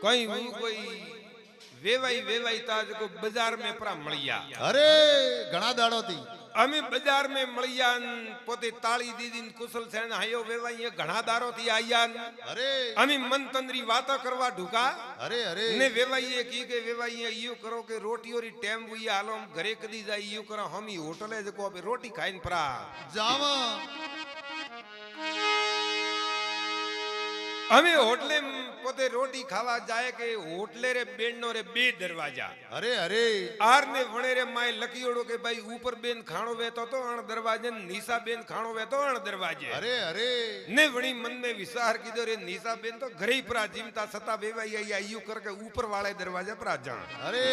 कहीं वो कोई वेवाई ताज को बाजार में परा मळिया अरे घणा दाड़ो थी अमी बाजार में मळिया पोते ताળી दीदी कुशल सेन हायो वेवाई घणा दारो थी आया अरे अमी मन तंद्री वाता करवा ढुका अरे अरे ने वेवाई की के वेवाई यो करो के रोटी और टाइम हुई हालो हम घरे कदी जाई यो करो हम ही होटले जको अबे रोटी खाइन परा जावा हमें होटले पोते रोटी खावा जाए के होटले रे बेनो रे बे दरवाजा अरे अरे आर ने वणे रे माय लकीओड़ो के भाई ऊपर बेन खाणो वेतो तो अण दरवाजे नीसा बेन खाणो वेतो अण दरवाजे अरे अरे ने वणी मन में विचार कीधो रे नीसा बेन तो घरे ही परा जीमता सता वेवाई आई आयु करके ऊपर वाले दरवाजे पर आ जान अरे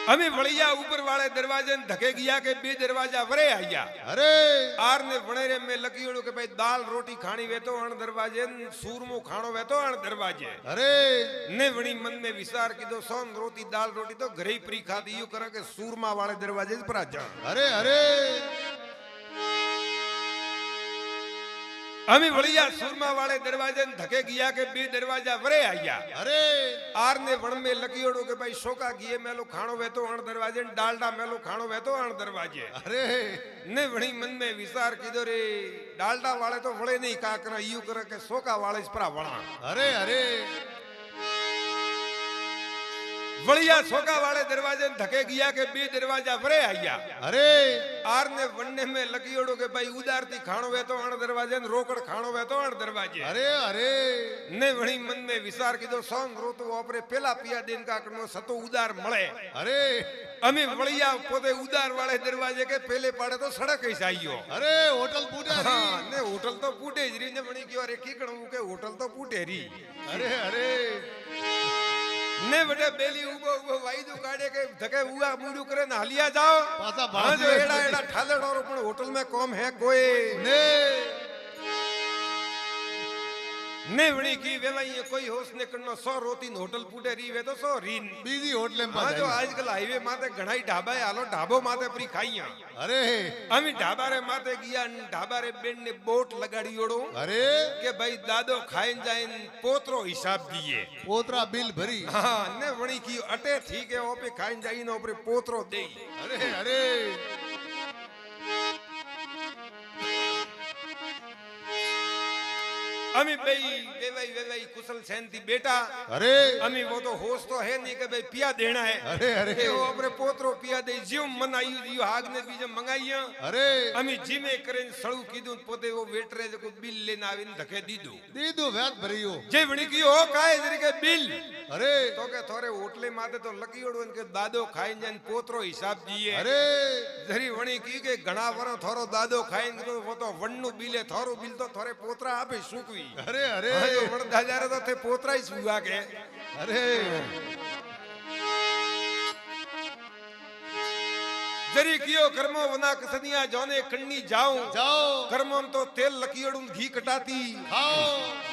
हमें वड़िया ऊपर वाले दरवाजे धके गया के बे दरवाजा वरे आया अरे आर ने वणेरे में लकीओड़ो के भाई दाल रोटी खानी वे तो अण दरवाजे सूरमो खाणो वे तो अण दरवाजे अरे ने वणी मन में विचार कीधो सोन रोटी दाल रोटी तो घरे ही प्री खाती यू करे के सूरमा वाले दरवाजे पर आ जा अरे अरे हमें वड़िया सूरमा वाले दरवाजे धके गया के बे दरवाजा वरे आया अरे आर ने वण में लकीओड़ो के भाई शोका गिए मेलो खाणो वे तो अण दरवाजे डालडा मेलो खाणो वे तो अण दरवाजे अरे ने वणी मन में विचार कीधो रे डालडा वाले तो वळे नहीं का करे यू करे के शोका वाले इस पर वणा अरे अरे वड़िया शोका वाले दरवाजे धके गया के बे दरवाजा वरे आया अरे आर ने वन्ने में लकीओड़ो के भाई उदारती खाणो वे तो अण दरवाजे रोकड़ खाणो वे तो अण दरवाजे अरे अरे ने वणी मन में विचार कीधो सोंग रोतो ओपरे पेला पिया दिन का कनो सतो उदार मळे अरे अमी वड़िया पोते उदार वाले दरवाजे के पहले पाड़े तो सड़क ही आइयो अरे होटल पूटा हाँ ने होटल तो पूटे ज री ने वणी क्यों अरे की कणू के होटल तो पूटे री अरे अरे ने बटे बेली उबो उबो वाईदू काढे के धके उआ मुडू करे न हलिया जाओ पासा हां जो एड़ा एड़ा ठालड़ो पण होटल में कम है कोई ने ने वणी की वेला ये कोई होश ने कनो 100 रोती होटल पूटे री वे तो 100 रीन बीजी होटल में हां जो आजकल हाईवे माथे घणाई ढाबा है हालो ढाबो माथे प्री खाईया अरे अमी ढाबा रे माथे गया ढाबा रे बेन ने बोट लगाड़ी ओड़ो अरे के भाई दादो खाइन जाइन पोतरो हिसाब दिए पोतरा बिल भरी हाँ ने वणी की अटे ठीक है ओपे खाइन जाइन ओपरे पोतरो दे अरे अरे अमी भाई वेवाई कुशल सेन थी बेटा अरे अमी वो तो होश तो है नहीं कि भाई पिया देना है अरे अरे के वो अपने पोतरो पिया दे जीव मन आई जीव आग ने बीज मंगाइया अरे अमी जीमे करें सळू कीधु पोते वो वेटरे जो बिल लेना आवीन धके दीदू दीदू व्याज भरियो जे वणी की हो काए जरी के बिल अरे तो के थोरे होटले माते तो लकीओड़ो इनके दादो खाइन जन पोतरो हिसाब दिए अरे जरी वणी की के घणा वर थोरो दादो खाइन तो वो तो वणनु बिले थोरो बिल तो थोरे पोतरा आपे सुकवी अरे अरे जो वण दादारे तो थे पोतरा ही सुवा के अरे जरी कियो कर्मो वना कसनिया जोने कन्नी जाऊं जाओ कर्मों तो तेल लकीड़ूं घी कटाती खाओ